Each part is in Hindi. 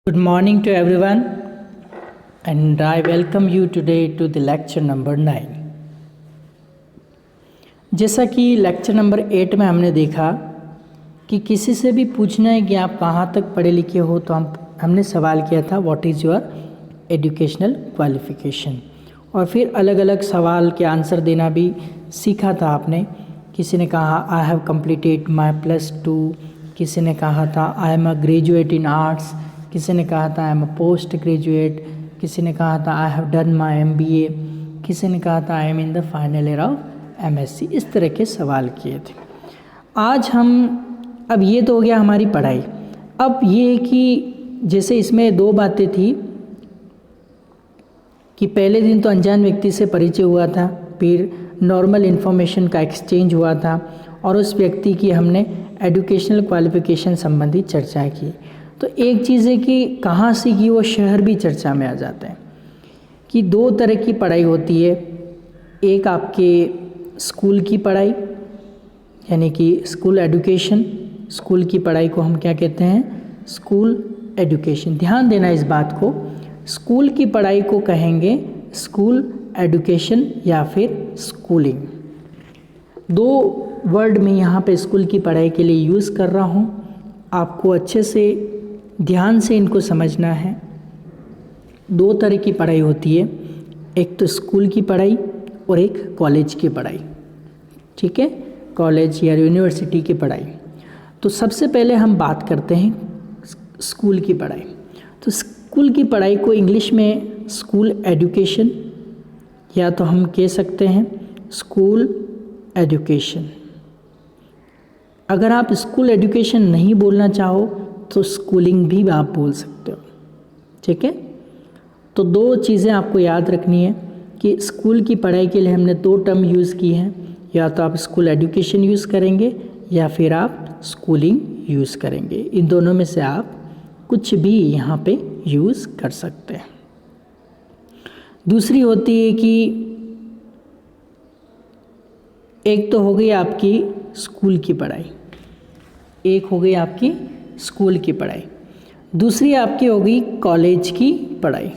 Good morning to everyone, and I welcome you today to the lecture number 9. जैसा कि लेक्चर नंबर 8 में हमने देखा कि किसी से भी पूछना है कि आप कहाँ तक पढ़े लिखे हो, तो हमने सवाल किया था what is your educational qualification, और फिर अलग अलग सवाल के आंसर देना भी सीखा था आपने। किसी ने कहा आई हैव कंप्लीटेड माई +2, किसी ने कहा था I am a graduate in arts, किसी ने कहा था I am a post graduate, किसी ने कहा था I have done my MBA, किसी ने कहा था I am in the final year of MSc। इस तरह के सवाल किए थे। आज अब ये तो हो गया हमारी पढ़ाई। अब ये है कि जैसे इसमें दो बातें थी कि पहले दिन तो अनजान व्यक्ति से परिचय हुआ था, फिर नॉर्मल इन्फॉर्मेशन का एक्सचेंज हुआ था, और उस व्यक्ति की हमने एजुकेशनल क्वालिफिकेशन संबंधी चर्चा की। तो एक चीज़ है कि कहाँ से की वो शहर भी चर्चा में आ जाते हैं कि दो तरह की पढ़ाई होती है। एक आपके स्कूल की पढ़ाई यानी कि स्कूल एजुकेशन, स्कूल की पढ़ाई को हम क्या कहते हैं? School education. ध्यान देना इस बात को, स्कूल की पढ़ाई को कहेंगे स्कूल एजुकेशन या फिर स्कूलिंग। दो वर्ड में यहाँ पे स्कूल की पढ़ाई के लिए यूज़ कर रहा हूँ, आपको अच्छे से ध्यान से इनको समझना है। दो तरह की पढ़ाई होती है, एक तो स्कूल की पढ़ाई और एक कॉलेज की पढ़ाई, ठीक है? कॉलेज या यूनिवर्सिटी की पढ़ाई। तो सबसे पहले हम बात करते हैं स्कूल की पढ़ाई। तो स्कूल की पढ़ाई को इंग्लिश में स्कूल एजुकेशन या तो हम कह सकते हैं स्कूल एजुकेशन। अगर आप स्कूल एजुकेशन नहीं बोलना चाहो तो स्कूलिंग भी आप बोल सकते हो, ठीक है? तो दो चीज़ें आपको याद रखनी है कि स्कूल की पढ़ाई के लिए हमने दो टर्म यूज़ की हैं, या तो आप स्कूल एजुकेशन यूज़ करेंगे या फिर आप स्कूलिंग यूज़ करेंगे। इन दोनों में से आप कुछ भी यहाँ पे यूज़ कर सकते हैं। दूसरी होती है कि एक तो हो गई आपकी स्कूल की पढ़ाई, एक हो गई आपकी स्कूल की पढ़ाई, दूसरी आपकी हो गई कॉलेज की पढ़ाई।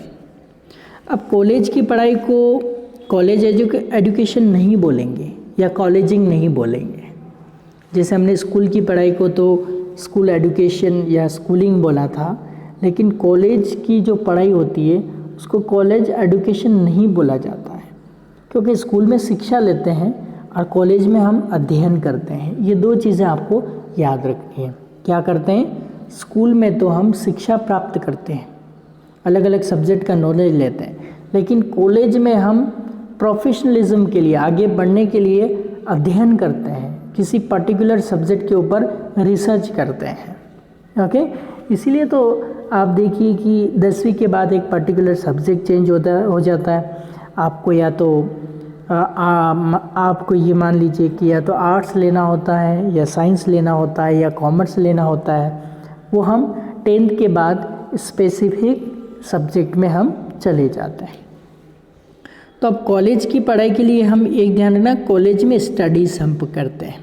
अब कॉलेज की पढ़ाई को कॉलेज एजुकेशन नहीं बोलेंगे या कॉलेजिंग नहीं बोलेंगे। जैसे हमने स्कूल की पढ़ाई को तो स्कूल एजुकेशन या स्कूलिंग बोला था, लेकिन कॉलेज की जो पढ़ाई होती है उसको कॉलेज एजुकेशन नहीं बोला जाता है, क्योंकि स्कूल में शिक्षा लेते हैं और कॉलेज में हम अध्ययन करते हैं। ये दो चीज़ें आपको याद रखनी है। क्या करते हैं? स्कूल में तो हम शिक्षा प्राप्त करते हैं, अलग अलग सब्जेक्ट का नॉलेज लेते हैं, लेकिन कॉलेज में हम प्रोफेशनलिज्म के लिए, आगे बढ़ने के लिए अध्ययन करते हैं, किसी पर्टिकुलर सब्जेक्ट के ऊपर रिसर्च करते हैं। ओके, इसीलिए तो आप देखिए कि 10वीं के बाद एक पर्टिकुलर सब्जेक्ट चेंज हो जाता है। आपको या तो आपको ये मान लीजिए कि या तो आर्ट्स लेना होता है या साइंस लेना होता है या कॉमर्स लेना होता है, वो हम 10th के बाद स्पेसिफिक सब्जेक्ट में हम चले जाते हैं। तो अब कॉलेज की पढ़ाई के लिए हम एक ध्यान रखना, कॉलेज में स्टडीज़ हम करते हैं।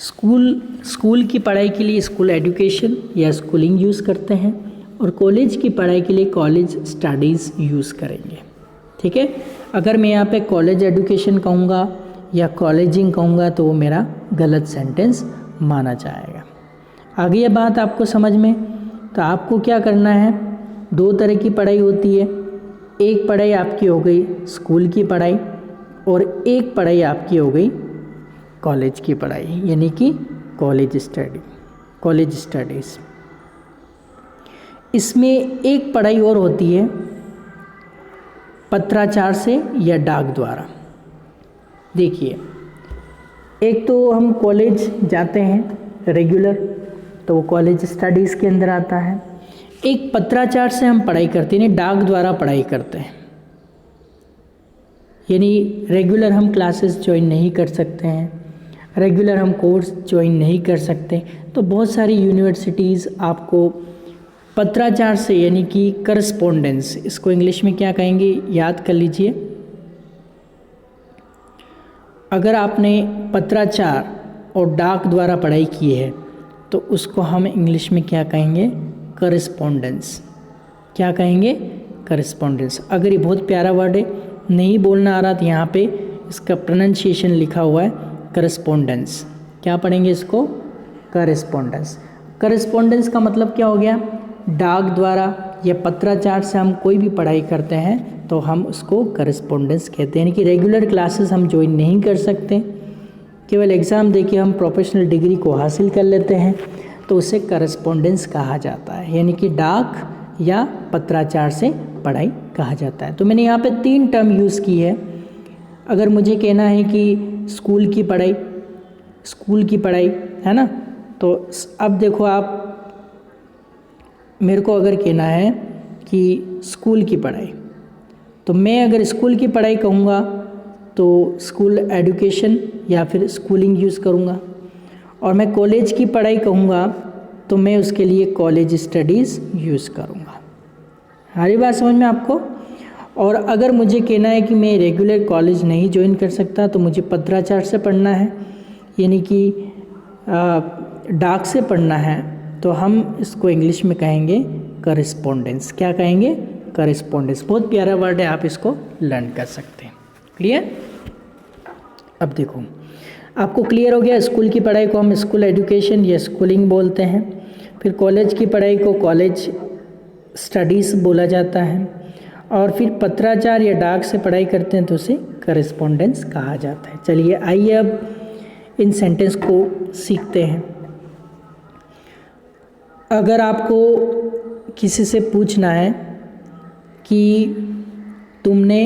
स्कूल की पढ़ाई के लिए स्कूल एजुकेशन या स्कूलिंग यूज़ करते हैं, और कॉलेज की पढ़ाई के लिए कॉलेज स्टडीज़ यूज़ करेंगे, ठीक है? अगर मैं यहाँ पे कॉलेज एजुकेशन कहूँगा या कॉलेजिंग कहूँगा तो वो मेरा गलत सेंटेंस माना जाएगा। आगे ये बात आपको समझ में? तो आपको क्या करना है, दो तरह की पढ़ाई होती है। एक पढ़ाई आपकी हो गई स्कूल की पढ़ाई, और एक पढ़ाई आपकी हो गई कॉलेज की पढ़ाई, यानी कि कॉलेज स्टडीज़। इसमें एक पढ़ाई और होती है पत्राचार से या डाक द्वारा। देखिए, एक तो हम कॉलेज जाते हैं रेगुलर, तो वो कॉलेज स्टडीज़ के अंदर आता है। एक पत्राचार से हम पढ़ाई करते हैं, डाक द्वारा पढ़ाई करते हैं, यानी रेगुलर हम क्लासेस ज्वाइन नहीं कर सकते हैं, रेगुलर हम कोर्स ज्वाइन नहीं कर सकते। तो बहुत सारी यूनिवर्सिटीज़ आपको पत्राचार से, यानी कि करस्पॉन्डेंस, इसको इंग्लिश में क्या कहेंगे, याद कर लीजिए। अगर आपने पत्राचार और डाक द्वारा पढ़ाई की है तो उसको हम इंग्लिश में क्या कहेंगे? करस्पॉन्डेंस। क्या कहेंगे? करस्पॉन्डेंस। अगर ये बहुत प्यारा वर्ड है, नहीं बोलना आ रहा तो यहाँ पे इसका प्रोनाउंसिएशन लिखा हुआ है करस्पॉन्डेंस। क्या पढ़ेंगे इसको? करस्पॉन्डेंस। करस्पॉन्डेंस का मतलब क्या हो गया? डाक द्वारा या पत्राचार से हम कोई भी पढ़ाई करते हैं तो हम उसको करस्पॉन्डेंस कहते हैं। यानी कि रेगुलर क्लासेस हम ज्वाइन नहीं कर सकते, केवल एग्ज़ाम दे के हम प्रोफेशनल डिग्री को हासिल कर लेते हैं, तो उसे करस्पॉन्डेंस कहा जाता है। यानी कि डाक या पत्राचार से पढ़ाई कहा जाता है। तो मैंने यहाँ पे 3 टर्म यूज़ की है। अगर मुझे कहना है कि स्कूल की पढ़ाई है ना, तो अब देखो आप, मेरे को अगर कहना है कि स्कूल की पढ़ाई, तो मैं अगर स्कूल की पढ़ाई कहूँगा तो स्कूल एजुकेशन या फिर स्कूलिंग यूज़ करूँगा, और मैं कॉलेज की पढ़ाई कहूँगा तो मैं उसके लिए कॉलेज स्टडीज़ यूज़ करूँगा। हमारी बात समझ में आपको? और अगर मुझे कहना है कि मैं रेगुलर कॉलेज नहीं ज्वाइन कर सकता तो मुझे पत्राचार से पढ़ना है, यानी कि डाक से पढ़ना है, तो हम इसको इंग्लिश में कहेंगे करस्पॉन्डेंस। क्या कहेंगे? करस्पॉन्डेंस। बहुत प्यारा वर्ड है, आप इसको लर्न कर सकते हैं। क्लियर? अब देखो, आपको क्लियर हो गया, स्कूल की पढ़ाई को हम स्कूल एजुकेशन या स्कूलिंग बोलते हैं, फिर कॉलेज की पढ़ाई को कॉलेज स्टडीज़ बोला जाता है, और फिर पत्राचार या डाक से पढ़ाई करते हैं तो उसे करस्पॉन्डेंस कहा जाता है। चलिए आइए अब इन सेंटेंस को सीखते हैं। अगर आपको किसी से पूछना है कि तुमने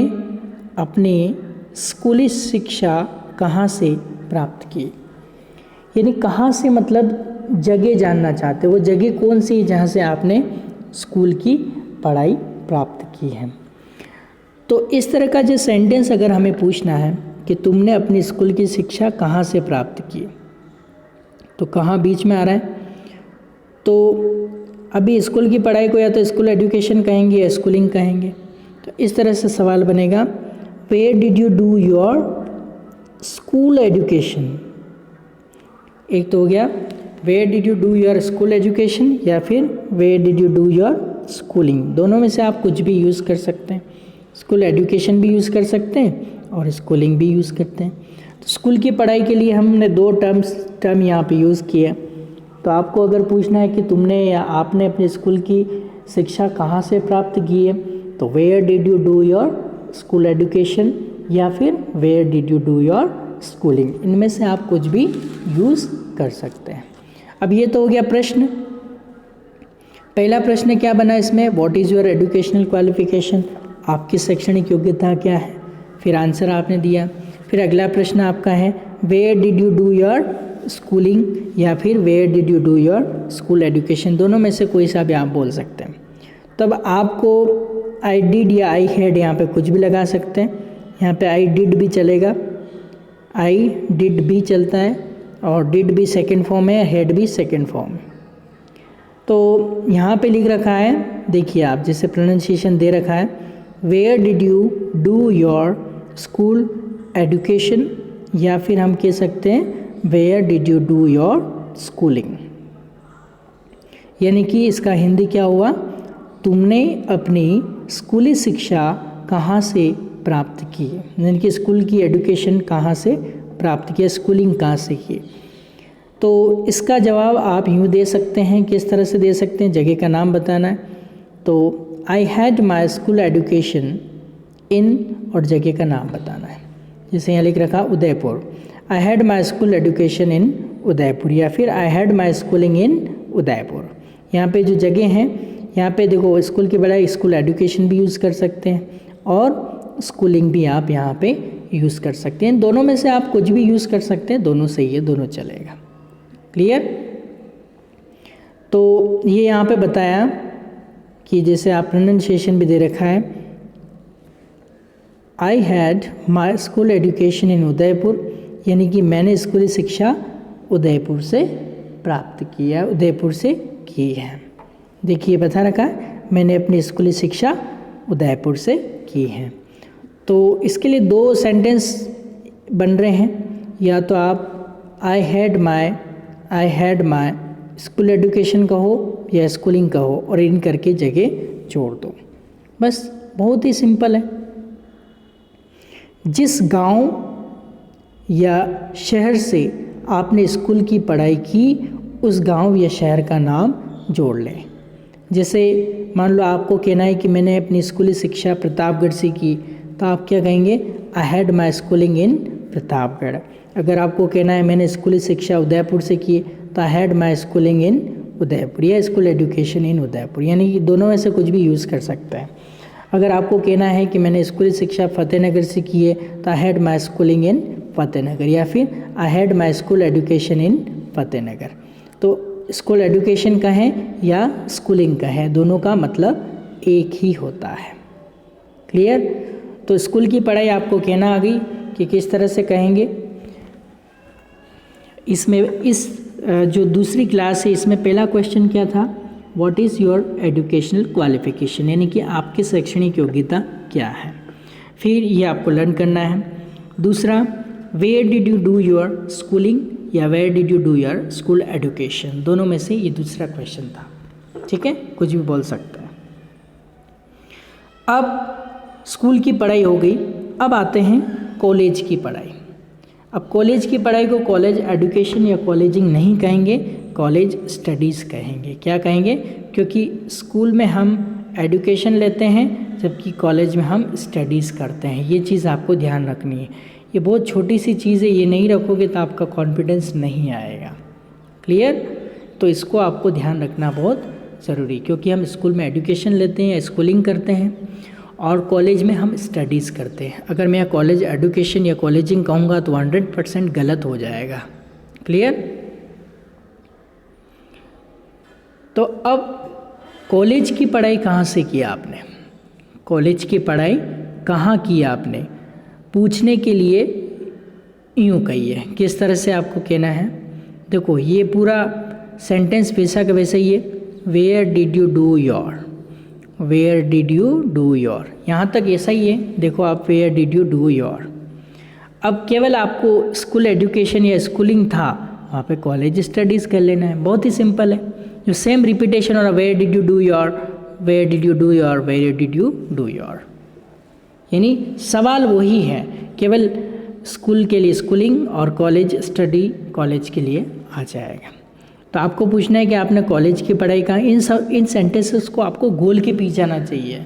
अपनी स्कूली शिक्षा कहाँ से प्राप्त की, यानी कहाँ से मतलब जगह जानना चाहते, वो जगह कौन सी है जहाँ से आपने स्कूल की पढ़ाई प्राप्त की है। तो इस तरह का जो सेंटेंस अगर हमें पूछना है कि तुमने अपनी स्कूल की शिक्षा कहाँ से प्राप्त की, तो कहाँ बीच में आ रहा है, तो अभी स्कूल की पढ़ाई को या तो स्कूल एजुकेशन कहेंगे या स्कूलिंग कहेंगे। तो इस तरह से सवाल बनेगा, where did you do your school education. एक तो हो गया where did you do your school education, या फिर where did you do your schooling. दोनों में से आप कुछ भी यूज़ कर सकते हैं। स्कूल एजुकेशन भी यूज़ कर सकते हैं और स्कूलिंग भी यूज़ करते हैं। तो स्कूल की पढ़ाई के लिए हमने 2 टर्म यहाँ पे यूज़ किए। तो आपको अगर पूछना है कि तुमने या आपने अपने स्कूल की शिक्षा कहाँ से प्राप्त की है, तो where did you do your school education या फिर where did you do your schooling. इनमें से आप कुछ भी यूज़ कर सकते हैं। अब ये तो हो गया प्रश्न। पहला प्रश्न क्या बना इसमें, what is your educational qualification, आपकी शैक्षणिक योग्यता क्या है, फिर आंसर आपने दिया। फिर अगला प्रश्न आपका है where did you do your schooling या फिर where did you do your school education. दोनों में से कोई सा भी आप बोल सकते हैं। तब आपको आई डिड या आई हैड यहाँ पे कुछ भी लगा सकते हैं। यहाँ पे आई डिड भी चलेगा, आई डिड भी चलता है, और डिड भी सेकंड फॉर्म है, हेड भी सेकंड फॉर्म है। तो यहाँ पे लिख रखा है, देखिए आप जैसे प्रोनाउंसिएशन दे रखा है, where did you do your school education, या फिर हम कह सकते हैं where did you do your schooling. यानी कि इसका हिंदी क्या हुआ, तुमने अपनी स्कूली शिक्षा कहाँ से प्राप्त की, यानी कि स्कूल की एजुकेशन कहाँ से प्राप्त किया, स्कूलिंग कहाँ से की। तो इसका जवाब आप यूँ दे सकते हैं, किस तरह से दे सकते हैं, जगह का नाम बताना है। तो I had my school education in, और जगह का नाम बताना है। जैसे यहाँ लिख रखा Udaipur, I had my school education in Udaipur, या फिर I had my schooling in Udaipur. यहाँ पे जो जगह हैं, यहाँ पे देखो स्कूल की बजाय स्कूल एजुकेशन भी यूज़ कर सकते हैं और स्कूलिंग भी आप यहाँ पे यूज़ कर सकते हैं। दोनों में से आप कुछ भी यूज़ कर सकते हैं, दोनों सही है, दोनों चलेगा। क्लियर? तो ये यहाँ पे बताया कि जैसे आप प्रोनाउंसिएशन भी दे रखा है, I had my school education in Udaipur, यानी कि मैंने स्कूली शिक्षा उदयपुर से प्राप्त किया, उदयपुर से की है। देखिए बता रखा है, मैंने अपनी स्कूली शिक्षा उदयपुर से की है। तो इसके लिए 2 सेंटेंस बन रहे हैं, या तो आप I had my school education कहो या स्कूलिंग कहो और इन करके जगह जोड़ दो, बस बहुत ही सिंपल है। जिस गांव या शहर से आपने स्कूल की पढ़ाई की उस गांव या शहर का नाम जोड़ लें। जैसे मान लो आपको कहना है कि मैंने अपनी स्कूली शिक्षा प्रतापगढ़ से की, तो आप क्या कहेंगे, I had my schooling in Pratapgarh. अगर आपको कहना है मैंने स्कूली शिक्षा उदयपुर से की, तो I had my schooling in Udaipur या स्कूल एजुकेशन इन उदयपुर, यानी कि दोनों में से कुछ भी यूज़ कर सकता है। अगर आपको कहना है कि मैंने स्कूली शिक्षा फतेहनगर से की है, तो I had my schooling in Fatehnagar, या फिर I had my school education in Fatehnagar. तो स्कूल एजुकेशन का है या स्कूलिंग का है, दोनों का मतलब एक ही होता है। क्लियर? तो स्कूल की पढ़ाई आपको कहना आ गई कि किस तरह से कहेंगे। इसमें इस जो दूसरी क्लास है इसमें पहला क्वेश्चन क्या था, what is your educational qualification, यानी कि आपकी शैक्षणिक योग्यता क्या है। फिर ये आपको लर्न करना है। दूसरा, where did you do your schooling या where did you do your school education, दोनों में से ये दूसरा क्वेश्चन था। ठीक है, कुछ भी बोल सकता है। अब स्कूल की पढ़ाई हो गई, अब आते हैं कॉलेज की पढ़ाई। अब कॉलेज की पढ़ाई को कॉलेज एजुकेशन या कॉलेजिंग नहीं कहेंगे, कॉलेज स्टडीज़ कहेंगे। क्या कहेंगे? क्योंकि स्कूल में हम एजुकेशन लेते हैं जबकि कॉलेज में हम स्टडीज़ करते हैं। ये चीज़ आपको ध्यान रखनी है। ये बहुत छोटी सी चीज़ है, ये नहीं रखोगे तो आपका कॉन्फिडेंस नहीं आएगा। क्लियर? तो इसको आपको ध्यान रखना बहुत ज़रूरी, क्योंकि हम स्कूल में एजुकेशन लेते हैं, स्कूलिंग करते हैं, और कॉलेज में हम स्टडीज़ करते हैं। अगर मैं कॉलेज एजुकेशन या कॉलेजिंग कहूँगा तो 100% गलत हो जाएगा। क्लियर? तो अब कॉलेज की पढ़ाई कहाँ से की आपने, कॉलेज की पढ़ाई कहाँ की आपने, पूछने के लिए यूँ कहिए। किस तरह से आपको कहना है, देखो ये पूरा सेंटेंस वैसा का वैसा ही है। Where did you do your, where did you do your, यहाँ तक ऐसा ही है। देखो आप, where did you do your. अब केवल आपको स्कूल एजुकेशन या स्कूलिंग था, वहाँ पे कॉलेज स्टडीज़ कर लेना है। बहुत ही सिंपल है। जो सेम रिपीटेशन और where did you do your, where did you do your, where did you do your, यानी सवाल वही है, केवल स्कूल के लिए स्कूलिंग और कॉलेज स्टडी कॉलेज के लिए आ जाएगा। तो आपको पूछना है कि आपने कॉलेज की पढ़ाई कहाँ, इन सेंटेंसेस को आपको गोल के पीछे जाना चाहिए।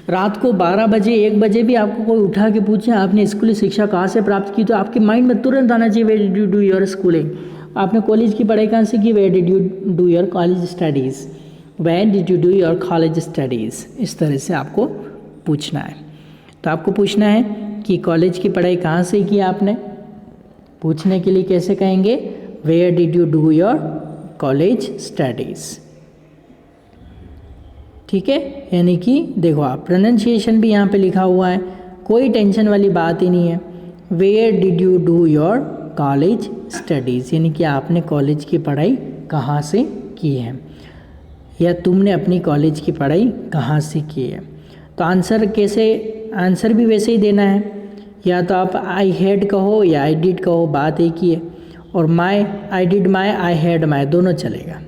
रात को 12 बजे 1 बजे भी आपको कोई उठा के पूछे आपने स्कूली शिक्षा कहाँ से प्राप्त की, तो आपके माइंड में तुरंत आना चाहिए where did you do your schooling. आपने कॉलेज की पढ़ाई कहाँ से की, where did you do your college studies, where did you do your college studies. इस तरह से आपको पूछना है। तो आपको पूछना है कि कॉलेज की पढ़ाई कहाँ से की आपने, पूछने के लिए कैसे कहेंगे, where did you do your college studies. ठीक है, यानी कि देखो आप, प्रोनाउंसिएशन भी यहाँ पे लिखा हुआ है, कोई टेंशन वाली बात ही नहीं है। Where did you do your college studies, यानी कि आपने कॉलेज की पढ़ाई कहाँ से की है, या तुमने अपनी कॉलेज की पढ़ाई कहाँ से की है। तो आंसर कैसे, आंसर भी वैसे ही देना है, या तो आप आई हैड कहो या आई डिड कहो, बात एक ही है। और माई, आई did my, I had my, दोनों चलेगा।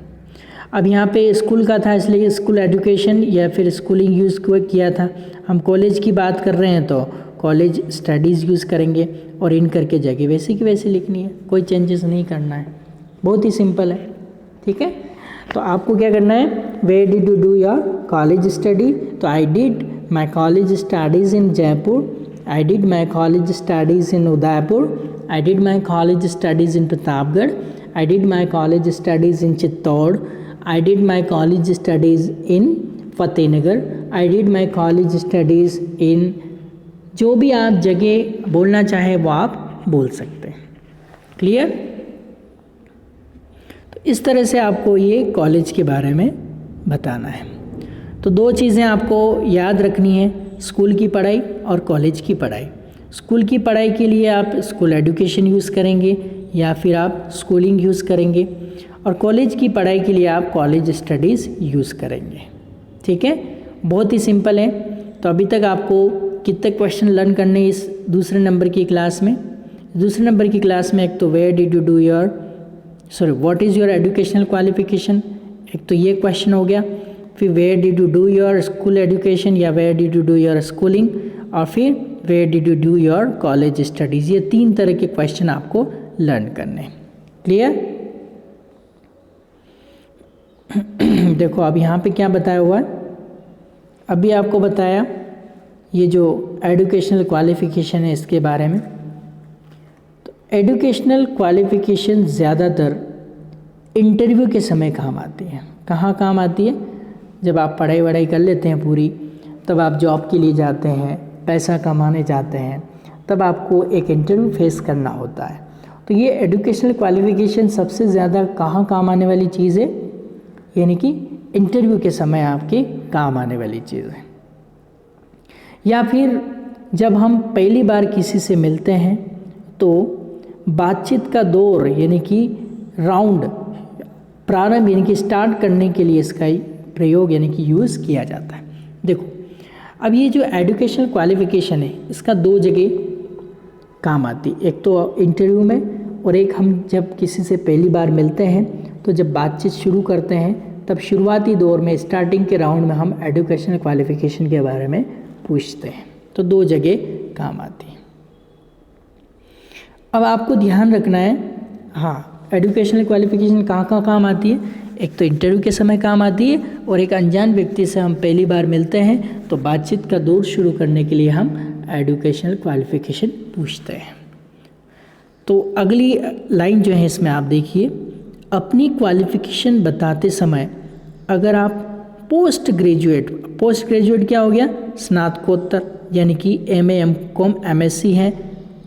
अब यहाँ पे स्कूल का था इसलिए स्कूल एजुकेशन या फिर स्कूलिंग यूज़ किया था। हम कॉलेज की बात कर रहे हैं तो कॉलेज स्टडीज़ यूज़ करेंगे, और इन करके जगह वैसे की वैसे लिखनी है, कोई चेंजेस नहीं करना है, बहुत ही सिंपल है। ठीक है, तो आपको क्या करना है, where did you do your college study, तो I did my college studies in Jaipur, I did my college studies in Udaipur, I did my college studies in Pratapgarh, I did my college studies in Chittor, I did my college studies in Fatehnagar, I did my college studies in, जो भी आप जगह बोलना चाहे वो आप बोल सकते हैं। क्लियर? तो इस तरह से आपको ये कॉलेज के बारे में बताना है। तो दो चीज़ें आपको याद रखनी है, स्कूल की पढ़ाई और कॉलेज की पढ़ाई। स्कूल की पढ़ाई के लिए आप स्कूल एजुकेशन यूज़ करेंगे या फिर आप स्कूलिंग यूज़ करेंगे, और कॉलेज की पढ़ाई के लिए आप कॉलेज स्टडीज़ यूज़ करेंगे। ठीक है, बहुत ही सिंपल है। तो अभी तक आपको कितने क्वेश्चन लर्न करने इस दूसरे नंबर की क्लास में? दूसरे नंबर की क्लास में एक तो where did you do your sorry what is your educational qualification, एक तो ये क्वेश्चन हो गया। फिर where did you do your school education या where did you do your schooling, और फिर where did you do your college studies. ये 3 तरह के क्वेश्चन आपको लर्न करने हैं। क्लियर? देखो अब यहाँ पे क्या बताया हुआ है, अभी आपको बताया ये जो एजुकेशनल क्वालिफ़िकेशन है इसके बारे में। तो एजुकेशनल क्वालिफ़िकेशन ज़्यादातर इंटरव्यू के समय काम आती है। कहाँ काम आती है? जब आप पढ़ाई वढ़ाई कर लेते हैं पूरी, तब आप जॉब के लिए जाते हैं, पैसा कमाने जाते हैं, तब आपको एक इंटरव्यू फेस करना होता है। तो ये एजुकेशनल क्वालिफ़िकेशन सबसे ज़्यादा कहाँ काम आने वाली चीज़ है, यानी कि इंटरव्यू के समय आपके काम आने वाली चीज़ है। या फिर जब हम पहली बार किसी से मिलते हैं तो बातचीत का दौर यानी कि राउंड प्रारंभ यानी कि स्टार्ट करने के लिए इसका प्रयोग यानी कि यूज़ किया जाता है। देखो अब ये जो एजुकेशनल क्वालिफ़िकेशन है इसका 2 जगह काम आती है, एक तो इंटरव्यू में और एक हम जब किसी से पहली बार मिलते हैं तो जब बातचीत शुरू करते हैं तब शुरुआती दौर में स्टार्टिंग के राउंड में हम एजुकेशनल क्वालिफ़िकेशन के बारे में पूछते हैं। तो 2 जगह काम आती है। अब आपको ध्यान रखना है, हाँ एजुकेशनल क्वालिफ़िकेशन कहाँ कहाँ काम आती है, एक तो इंटरव्यू के समय काम आती है और एक अनजान व्यक्ति से हम पहली बार मिलते हैं तो बातचीत का दौर शुरू करने के लिए हम एजुकेशनल क्वालिफ़िकेशन पूछते हैं। तो अगली लाइन जो है इसमें आप देखिए, अपनी क्वालिफ़िकेशन बताते समय अगर आप पोस्ट ग्रेजुएट क्या हो गया, स्नातकोत्तर यानी कि MA MCom MSc है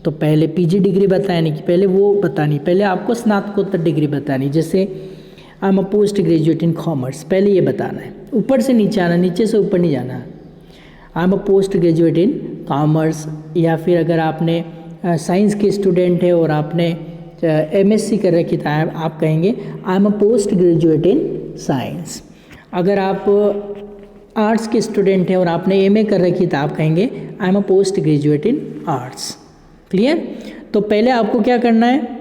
तो पहले PG डिग्री बताएं, यानी कि पहले वो बतानी, पहले आपको स्नातकोत्तर डिग्री बतानी। जैसे I am a post graduate in commerce, पहले ये बताना है, ऊपर से नीचे आना, नीचे से ऊपर नहीं जाना। I am a post graduate in commerce, या फिर अगर आपने साइंस के स्टूडेंट है और आपने MSc कर रखी था आप कहेंगे I am a post graduate in science. अगर आप आर्ट्स के स्टूडेंट हैं और आपने MA कर रखी था आप कहेंगे I am a post graduate in arts. Clear? तो पहले आपको क्या करना है,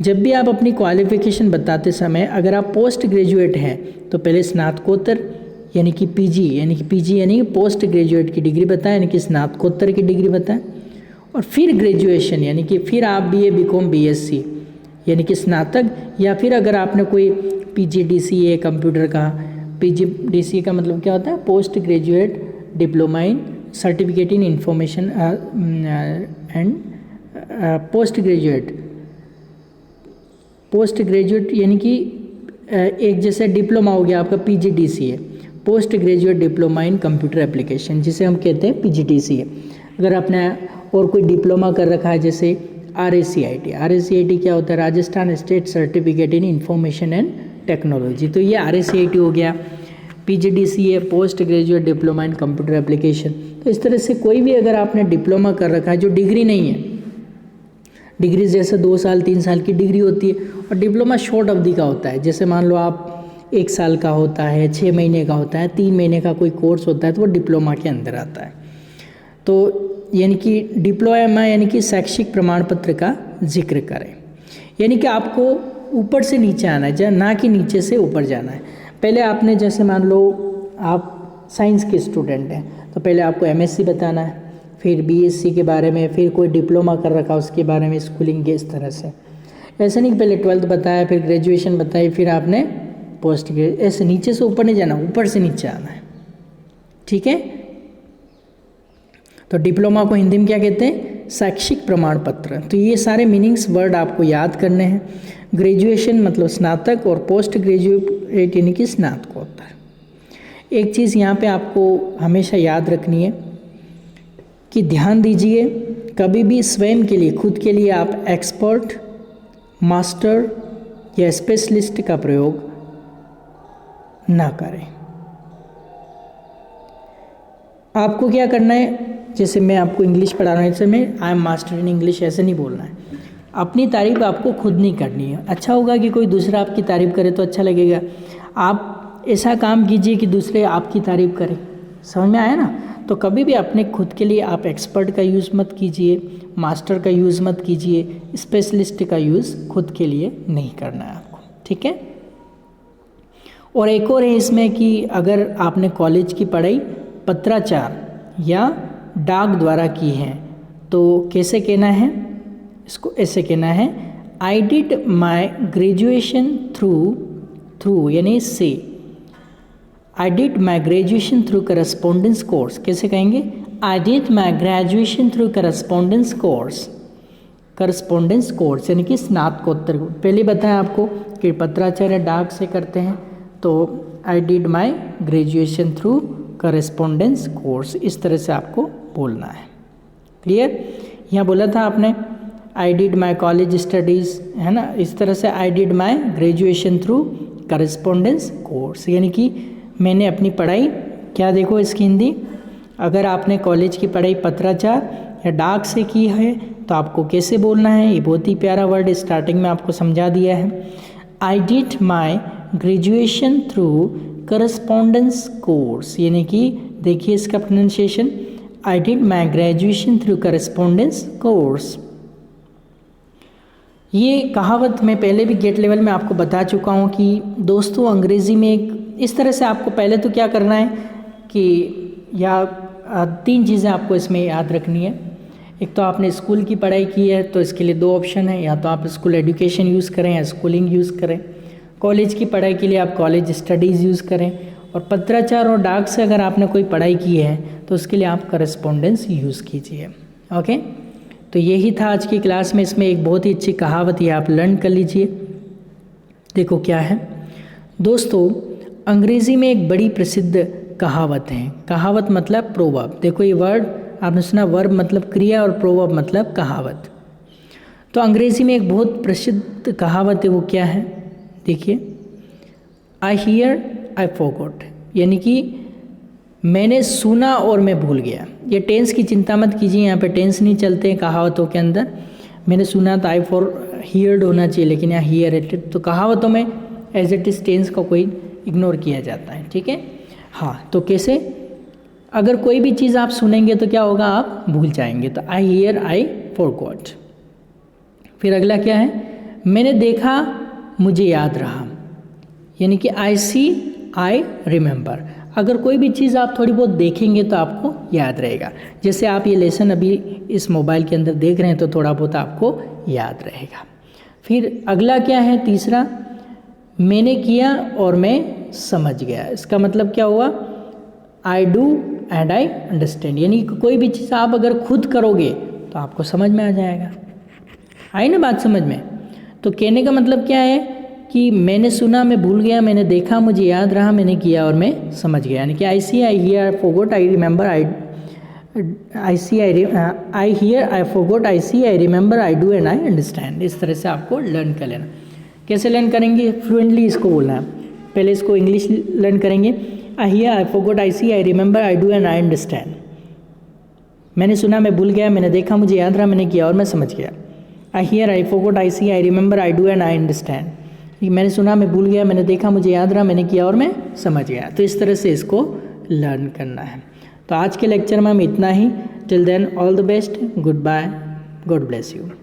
जब भी आप अपनी क्वालिफ़िकेशन बताते समय अगर आप पोस्ट ग्रेजुएट हैं तो पहले स्नातकोत्तर यानी कि PG यानी पोस्ट ग्रेजुएट की डिग्री बताएं, यानी कि स्नातकोत्तर की डिग्री बताएं, और फिर ग्रेजुएशन यानी कि फिर आप BA BCom BSc यानी कि स्नातक, या फिर अगर आपने कोई PGDCA कंप्यूटर का, PGDCA का मतलब क्या होता है, post graduate diploma in certificate in information and post graduate यानी कि एक जैसे डिप्लोमा हो गया आपका PGDCA, post graduate diploma in computer application, जिसे हम कहते हैं PGDCA। अगर आपने और कोई डिप्लोमा कर रखा है जैसे RACIT क्या होता है, Rajasthan state certificate in information and technology, तो ये RACIT हो गया। PGDCA post graduate diploma in computer application. तो इस तरह से कोई भी अगर आपने डिप्लोमा कर रखा है जो डिग्री नहीं है, डिग्री जैसे 2 साल 3 साल की डिग्री होती है और डिप्लोमा शॉर्ट अवधि का होता है, जैसे मान लो आप 1 साल का होता है, 6 महीने का होता है, 3 महीने का कोई कोर्स होता है, तो वो डिप्लोमा के अंदर आता है। तो यानी कि डिप्लोमा यानी कि शैक्षिक प्रमाण पत्र का जिक्र करें, यानी कि आपको ऊपर से नीचे आना है, ना कि नीचे से ऊपर जाना है। पहले आपने जैसे मान लो आप साइंस के स्टूडेंट हैं तो पहले आपको MSc बताना है, फिर BSc के बारे में, फिर कोई डिप्लोमा कर रखा उसके बारे में, स्कूलिंग के इस तरह से। ऐसे नहीं पहले 12th बताया, फिर ग्रेजुएशन बताई, फिर आपने पोस्ट ग्रेजुएट, ऐसे नीचे से ऊपर नहीं जाना, ऊपर से नीचे आना है। ठीक है? तो डिप्लोमा को हिंदी में क्या कहते हैं, शैक्षिक प्रमाण पत्र। तो ये सारे मीनिंग्स वर्ड आपको याद करने हैं। ग्रेजुएशन मतलब स्नातक और पोस्ट ग्रेजुएट यानी कि स्नातकोत्तर। एक चीज़ यहाँ पे आपको हमेशा याद रखनी है कि ध्यान दीजिए, कभी भी स्वयं के लिए, खुद के लिए आप एक्सपर्ट, मास्टर या स्पेशलिस्ट का प्रयोग ना करें। आपको क्या करना है, जैसे मैं आपको इंग्लिश पढ़ा रहा हूँ ऐसे में I am master in English ऐसे नहीं बोलना है। अपनी तारीफ़ आपको खुद नहीं करनी है। अच्छा होगा कि कोई दूसरा आपकी तारीफ़ करे तो अच्छा लगेगा। आप ऐसा काम कीजिए कि दूसरे आपकी तारीफ़ करें। समझ में आया ना? तो कभी भी अपने खुद के लिए आप एक्सपर्ट का यूज़ मत कीजिए, मास्टर का यूज़ मत कीजिए, स्पेशलिस्ट का यूज़ खुद के लिए नहीं करना है। ठीक है। और एक और है इसमें कि अगर आपने कॉलेज की पढ़ाई पत्राचार या डाक द्वारा की है तो कैसे कहना है, इसको ऐसे कहना है, आई डिड माई ग्रेजुएशन थ्रू यानी से, आई did my graduation through correspondence course, कैसे कहेंगे, आई did my graduation through correspondence course, correspondence course यानी कि स्नातकोत्तर। पहले बताया आपको कि पत्राचार या डाक से करते हैं, तो I did my graduation through correspondence course, इस तरह से आपको बोलना है। क्लियर। यहाँ बोला था आपने आई डिड माई कॉलेज स्टडीज़, है ना, इस तरह से आई did my graduation through correspondence course, यानी कि मैंने अपनी पढ़ाई, क्या देखो इसकी हिंदी, अगर आपने कॉलेज की पढ़ाई पत्राचार या डाक से की है तो आपको कैसे बोलना है, ये बहुत ही प्यारा वर्ड स्टार्टिंग में आपको समझा दिया है। आई did my graduation through correspondence course, यानी कि देखिए इसका pronunciation, I did my graduation through correspondence course. ये कहावत मैं पहले भी गेट लेवल में आपको बता चुका हूँ कि दोस्तों अंग्रेज़ी में एक इस तरह से आपको पहले तो क्या करना है कि या 3 चीज़ें आपको इसमें याद रखनी है। एक तो आपने स्कूल की पढ़ाई की है तो इसके लिए 2 ऑप्शन है, या तो आप स्कूल एजुकेशन यूज़ करें या स्कूलिंग यूज़ करें। कॉलेज की पढ़ाई के लिए आप कॉलेज स्टडीज़ यूज़ करें, और पत्राचार और डाक से अगर आपने कोई पढ़ाई की है तो उसके लिए आप करस्पॉन्डेंस यूज़ कीजिए। ओके, तो यही था आज की क्लास में। इसमें एक बहुत ही अच्छी कहावत है, आप लर्न कर लीजिए। देखो क्या है दोस्तों, अंग्रेज़ी में एक बड़ी प्रसिद्ध कहावत है। कहावत मतलब प्रोवर्ब। देखो ये वर्ड आपने सुना, वर्ब मतलब क्रिया और प्रोवर्ब मतलब कहावत। तो अंग्रेज़ी में एक बहुत प्रसिद्ध कहावत है, वो क्या है देखिए, आई हियर आई फॉरगॉट, यानी कि मैंने सुना और मैं भूल गया। ये टेंस की चिंता मत कीजिए, यहाँ पे टेंस नहीं चलते हैं कहावतों के अंदर। मैंने सुना तो आई फॉर हियर्ड होना चाहिए, लेकिन यहाँ हियर इट, तो कहावतों में एज इट इज़ टेंस का कोई इग्नोर किया जाता है। ठीक है, हाँ, तो कैसे, अगर कोई भी चीज़ आप सुनेंगे तो क्या होगा, आप भूल जाएंगे। तो आई हियर आई फॉरगॉट। फिर अगला क्या है, मैंने देखा मुझे याद रहा, यानी कि आई सी आई रिमेंबर। अगर कोई भी चीज़ आप थोड़ी बहुत देखेंगे तो आपको याद रहेगा। जैसे आप ये लेसन अभी इस मोबाइल के अंदर देख रहे हैं तो थोड़ा बहुत आपको याद रहेगा। फिर अगला क्या है, तीसरा, मैंने किया और मैं समझ गया। इसका मतलब क्या हुआ, आई डू एंड आई अंडरस्टैंड, यानी कोई भी चीज़ आप अगर खुद करोगे तो आपको समझ में आ जाएगा। आई ना बात समझ में। तो कहने का मतलब क्या है कि मैंने सुना मैं भूल गया, मैंने देखा मुझे याद रहा, मैंने किया और मैं समझ गया। यानी कि I see I hear I forgot I remember, I see I hear I forgot I see I remember I do and I understand. इस तरह से आपको लर्न कर लेना। कैसे लर्न करेंगे, फ्लुएंटली इसको बोलना है। पहले इसको इंग्लिश लर्न करेंगे, I hear I forgot I see I remember I do and I understand. मैंने सुना मैं भूल गया, मैंने देखा मुझे याद रहा, मैंने किया और मैं समझ गया। I hear I forgot I see I remember I do and I understand. मैंने सुना मैं भूल गया, मैंने देखा मुझे याद रहा, मैंने किया और मैं समझ गया। तो इस तरह से इसको लर्न करना है। तो आज के लेक्चर में हम इतना ही। Till then all the best, goodbye, God bless you.